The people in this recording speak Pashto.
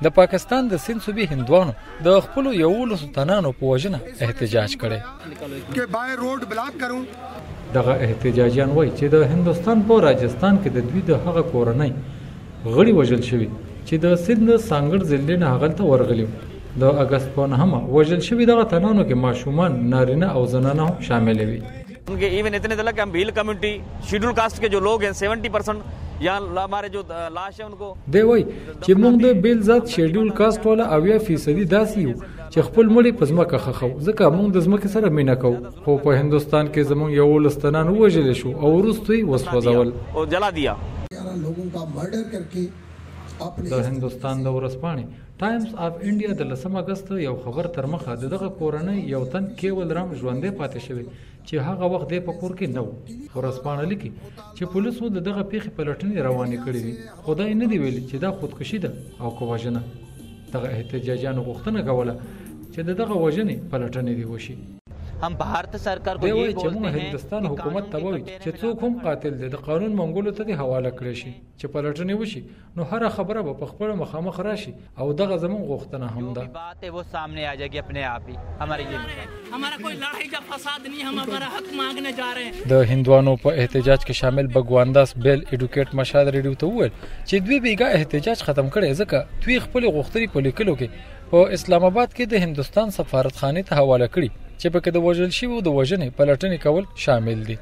د پاکستان د سند صوبې هندوانو د خپل 11 تنانو په وجنه احتجاج کړي چې بای روډ بلاک کړو. دغه احتجاجیان وایي چې د هندستان په راجستان کې د دوی د هغه کورنۍ غړي وژل شوي چې د سند سانګړ ضلع نه هغلته ورغلي. د اگست په 9 وژل شوي دغه تنانو کې ماشومان، نارینه او زنانه هم شامل وي. उनके इवन इतने तक हम भील कम्युनिटी शेड्यूल कास्ट के जो लोग हैं 70% या हमारे जो लाश है उनको دی وای چې موږ د بیل ذات شیډول کاست ولا 80% داسې یو چې خپل مړي په ځمکه خخو ځکه موږ د ځمکې سره مینه کوو. خو په هندستان کې زموږ یو لستنان وژل شو او وروسته وسوځول او جلا دیا. लोगों का मर्डर करके د هندستان د ورځپاڼې ټایمز اف انډیا د 10 اگست یو خبر تر مخه دغه کورنۍ یو تن کېول رام ژوندې پاتې شوی چې هغه وخت د پکور کې نو. ورځپاڼه لیکي چې پولیسو دغه پیښې پلټنې روانې کړې دي. خدای نه دی ویلي چې دا خودکشي ده او کو وژنه. دغه احتجاجیانو غوښتنه کوله چې دغه وژنې پلټنې دی وشي. हम भारत सरकार को ये बोलते हैं हिंदुस्तान हुकूमत तब چې څوک هم قاتل دی د قانون منګولو ته حواله کړی شي چې پلټنې وشي نو هر خبره به په خپل مخامخ راشي او دغه زمون غوښتنه هم ده. بات है वो सामने आ जाएगी अपने आप ही. हमारे ये हमारा कोई लड़ाई का फसाद नहीं, हम हमारा हक मांगने जा रहे हैं. د هندوانو په احتجاج کې شامل بګوانداس بیل ایډوکیټ مشاد ریډیو ته وویل چې دوی بیګا احتجاج ختم کړي ځکه دوی خپل غوښتنې په لیکلو کې په اسلام آباد کې د هندستان سفارتخانه ته حواله کړي چې پکې د وژل شویو د وژنې پلټنې کول شامل دي.